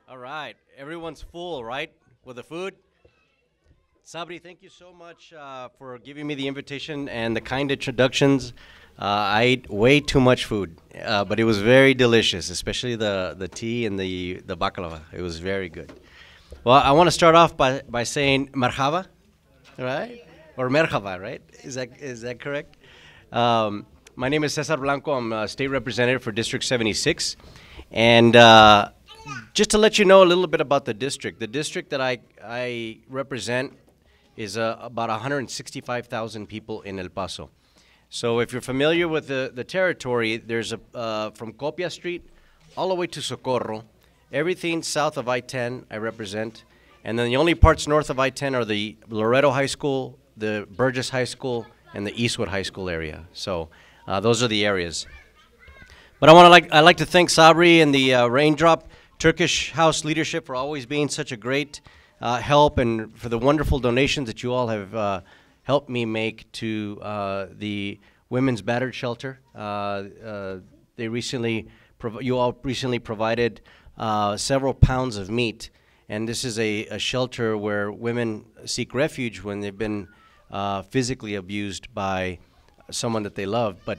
All right, everyone's full, right, with the food? Sabri, thank you so much for giving me the invitation and the kind introductions. I ate way too much food, but it was very delicious, especially the tea and the baklava. It was very good. Well, I want to start off by saying marhaba, right? Or merhaba, right? Is that correct? My name is César Blanco. I'm a state representative for District 76. And just to let you know a little bit about the district that I represent is about 165,000 people in El Paso. So if you're familiar with the territory, there's from Copia Street all the way to Socorro. Everything south of I-10 I represent. And then the only parts north of I-10 are the Loreto High School, the Burgess High School, and the Eastwood High School area. So those are the areas. But I'd like to thank Sabri and the Raindrop Turkish House leadership for always being such a great help, and for the wonderful donations that you all have helped me make to the Women's Battered Shelter. You all recently provided several pounds of meat, and this is a shelter where women seek refuge when they've been physically abused by someone that they love. But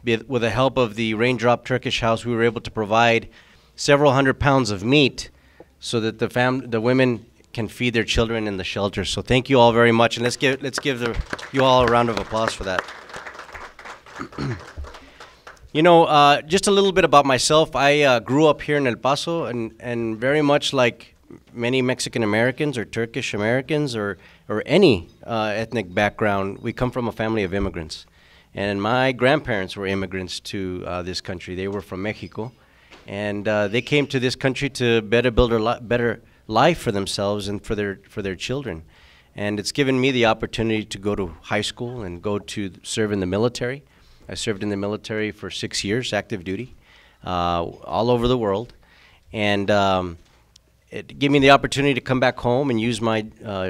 with the help of the Raindrop Turkish House, we were able to provide several hundred pounds of meat so that the women can feed their children in the shelter. So thank you all very much, and let's give you all a round of applause for that. You know, just a little bit about myself. I grew up here in El Paso, and very much like many Mexican Americans or Turkish Americans or any ethnic background, we come from a family of immigrants. And my grandparents were immigrants to this country. They were from Mexico. And they came to this country to better build a better life for themselves and for their children. And it's given me the opportunity to go to high school and go to serve in the military. I served in the military for 6 years, active duty, all over the world. And it gave me the opportunity to come back home and use my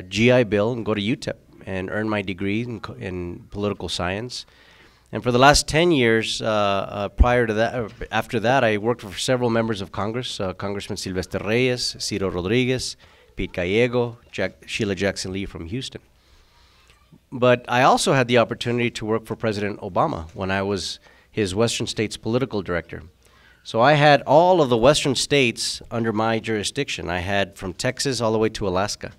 GI Bill and go to UTEP and earn my degree in political science. And for the last 10 years, prior to that, after that, I worked for several members of Congress, Congressman Silvestre Reyes, Ciro Rodriguez, Pete Gallego, Sheila Jackson Lee from Houston. But I also had the opportunity to work for President Obama when I was his Western States political director. So I had all of the Western states under my jurisdiction. I had from Texas all the way to Alaska.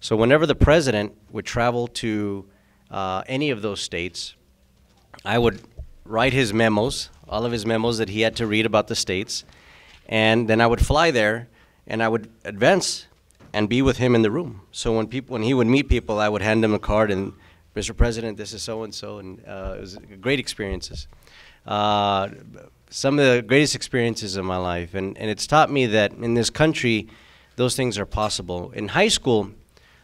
So whenever the president would travel to any of those states, I would write his memos, all of his memos that he had to read about the states, and then I would fly there, and I would advance and be with him in the room. So when he would meet people, I would hand him a card and, Mr. President, this is so-and-so, and it was great experiences. Some of the greatest experiences of my life, and it's taught me that in this country, those things are possible. In high school,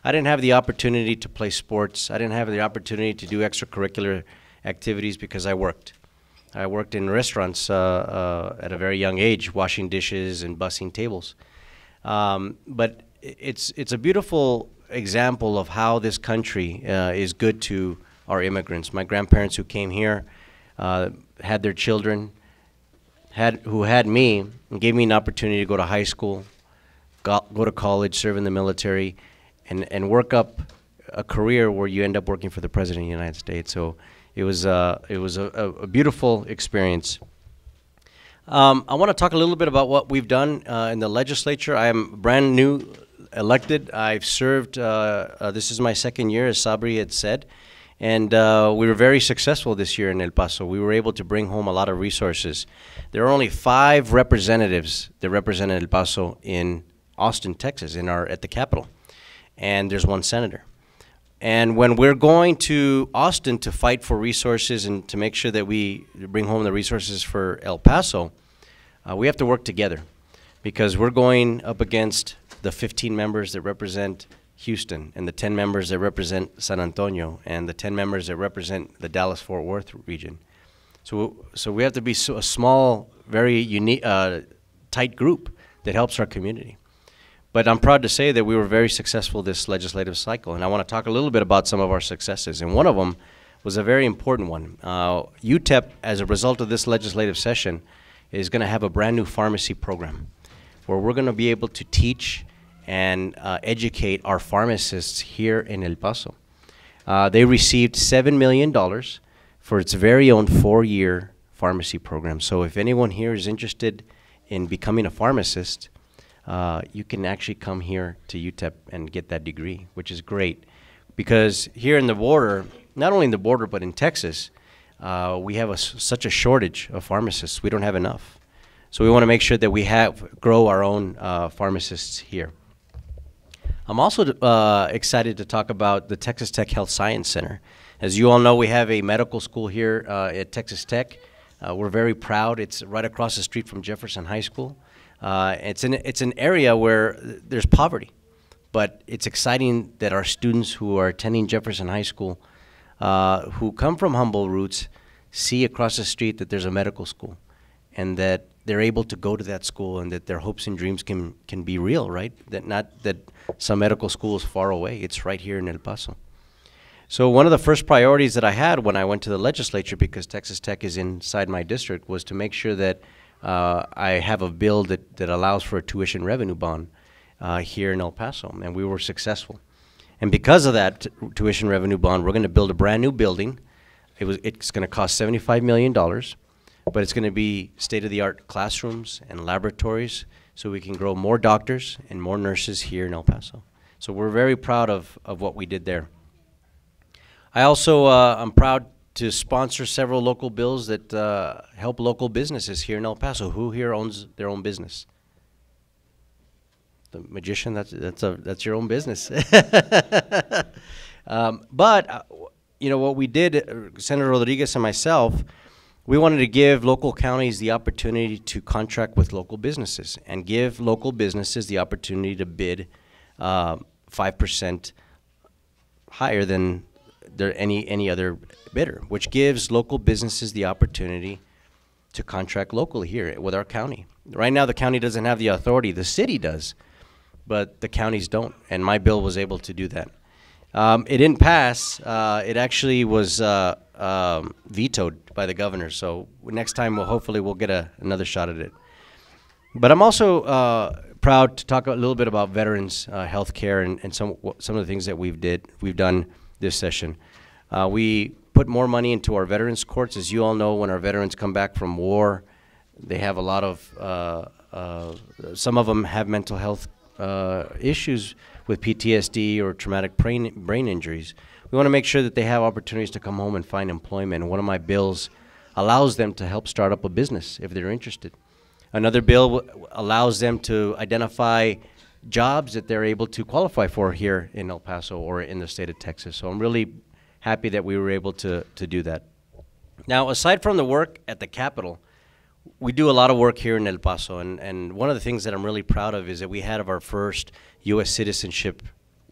I didn't have the opportunity to play sports. I didn't have the opportunity to do extracurricular activities because I worked. I worked in restaurants at a very young age, washing dishes and bussing tables. But it's a beautiful example of how this country is good to our immigrants. My grandparents who came here had their children, who had me, and gave me an opportunity to go to high school, go to college, serve in the military, and work up a career where you end up working for the President of the United States. So it was a beautiful experience. I want to talk a little bit about what we've done in the legislature. I am brand new elected. I've served, this is my second year, as Sabri had said, and we were very successful this year in El Paso. We were able to bring home a lot of resources. There are only 5 representatives that represented El Paso in Austin, Texas, at the Capitol, and there's 1 senator. And when we're going to Austin to fight for resources and to make sure that we bring home the resources for El Paso, we have to work together, because we're going up against the 15 members that represent Houston, and the 10 members that represent San Antonio, and the 10 members that represent the Dallas-Fort Worth region. So we have to be a small, very unique, tight group that helps our community. But I'm proud to say that we were very successful this legislative cycle, and I want to talk a little bit about some of our successes. And one of them was a very important one. UTEP, as a result of this legislative session, is going to have a brand new pharmacy program. where we're going to be able to teach and educate our pharmacists here in El Paso. They received $7 million for its very own 4-year pharmacy program. So if anyone here is interested in becoming a pharmacist, you can actually come here to UTEP and get that degree, which is great. Because here in the border, not only in the border, but in Texas, we have such a shortage of pharmacists. We don't have enough. So we want to make sure that we grow our own pharmacists here. I'm also excited to talk about the Texas Tech Health Science Center. As you all know, we have a medical school here at Texas Tech. We're very proud. It's right across the street from Jefferson High School. It's an area where there's poverty, but it's exciting that our students who are attending Jefferson High School, who come from humble roots, see across the street that there's a medical school, and that they're able to go to that school, and that their hopes and dreams can be real, right? That not that some medical school is far away. It's right here in El Paso. So one of the first priorities that I had when I went to the legislature, because Texas Tech is inside my district, was to make sure that I have a bill that allows for a tuition revenue bond here in El Paso, and we were successful. And because of that tuition revenue bond, we're going to build a brand new building. It's going to cost $75 million, but it's going to be state-of-the-art classrooms and laboratories, so we can grow more doctors and more nurses here in El Paso. So we're very proud of what we did there. I also I'm proud to sponsor several local bills that help local businesses here in El Paso. Who here owns their own business? The magician. That's your own business. But you know what we did, Senator Rodriguez and myself, we wanted to give local counties the opportunity to contract with local businesses and give local businesses the opportunity to bid 5% higher than any other bidder, which gives local businesses the opportunity to contract locally here with our county. Right now, the county doesn't have the authority. The city does, but the counties don't, and my bill was able to do that. It didn't pass. It actually was vetoed by the governor, so next time hopefully we'll get another shot at it. But I'm also proud to talk a little bit about veterans health care and some of the things that we've done this session. We put more money into our veterans courts. As you all know, when our veterans come back from war, they have a lot of, some of them have mental health issues with PTSD or traumatic brain injuries. We want to make sure that they have opportunities to come home and find employment. And one of my bills allows them to help start up a business if they're interested. Another bill allows them to identify jobs that they're able to qualify for here in El Paso or in the state of Texas. So I'm really happy that we were able to do that. Now, aside from the work at the Capitol, we do a lot of work here in El Paso, and one of the things that I'm really proud of is that we had our first U.S. citizenship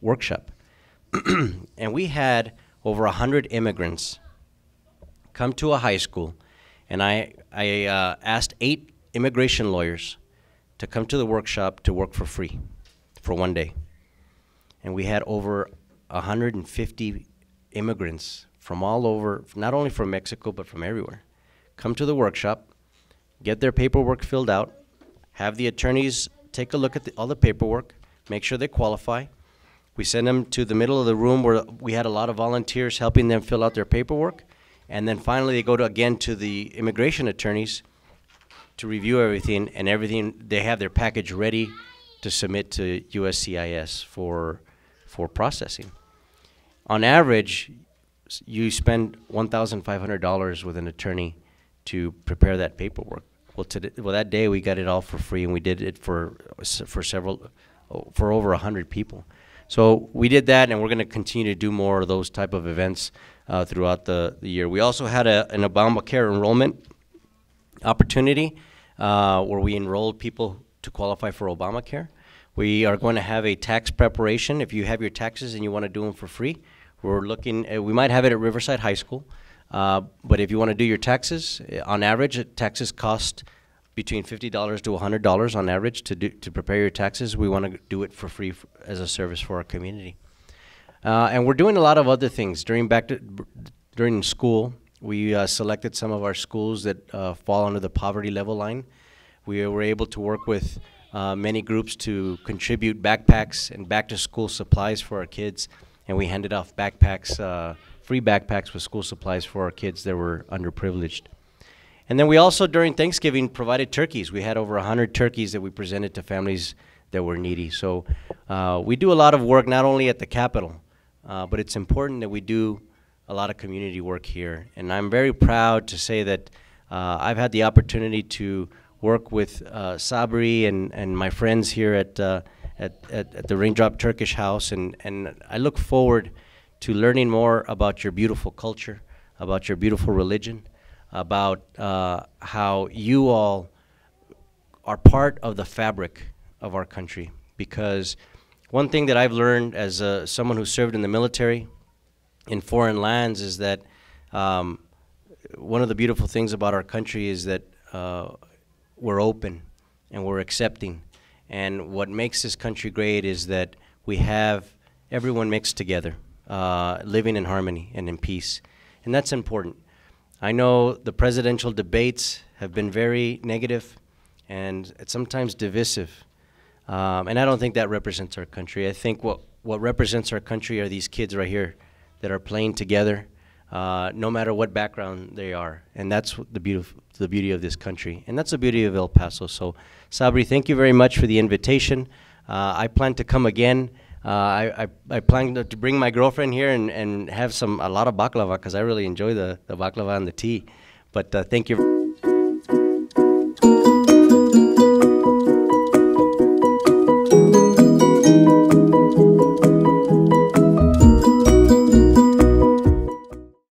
workshop. And we had over 100 immigrants come to a high school, and I asked 8 immigration lawyers to come to the workshop to work for free for one day. And we had over 150 immigrants from all over, not only from Mexico, but from everywhere, come to the workshop, get their paperwork filled out, have the attorneys take a look at all the paperwork, make sure they qualify. We send them to the middle of the room where we had a lot of volunteers helping them fill out their paperwork. And then finally they go again to the immigration attorneys to review everything, and they have their package ready to submit to USCIS for processing. On average, you spend $1,500 with an attorney to prepare that paperwork. Well, that day we got it all for free, and we did it for over 100 people. So we did that, and we're going to continue to do more of those type of events throughout the year. We also had an Obamacare enrollment opportunity where we enrolled people to qualify for Obamacare. We are going to have a tax preparation. If you have your taxes and you want to do them for free, we're looking, we might have it at Riverside High School, but if you want to do your taxes, on average, taxes cost between $50 to $100 on average to prepare your taxes. We want to do it for free as a service for our community. And we're doing a lot of other things. During school, we selected some of our schools that fall under the poverty level line. We were able to work with many groups to contribute backpacks and back-to-school supplies for our kids, and we handed off backpacks, free backpacks with school supplies for our kids that were underprivileged. And then we also, during Thanksgiving, provided turkeys. We had over 100 turkeys that we presented to families that were needy. So we do a lot of work, not only at the Capitol, but it's important that we do a lot of community work here. And I'm very proud to say that I've had the opportunity to work with Sabri and my friends here at the Raindrop Turkish House, and I look forward to learning more about your beautiful culture, about your beautiful religion, about how you all are part of the fabric of our country. Because one thing that I've learned as someone who served in the military in foreign lands is that one of the beautiful things about our country is that we're open and we're accepting. And what makes this country great is that we have everyone mixed together, living in harmony and in peace. And that's important. I know the presidential debates have been very negative and sometimes divisive. And I don't think that represents our country. I think what represents our country are these kids right here that are playing together, no matter what background they are. And that's the beauty of this country. And that's the beauty of El Paso. So, Sabri, thank you very much for the invitation. I plan to come again. I plan to bring my girlfriend here and have a lot of baklava, because I really enjoy the baklava and the tea. But thank you.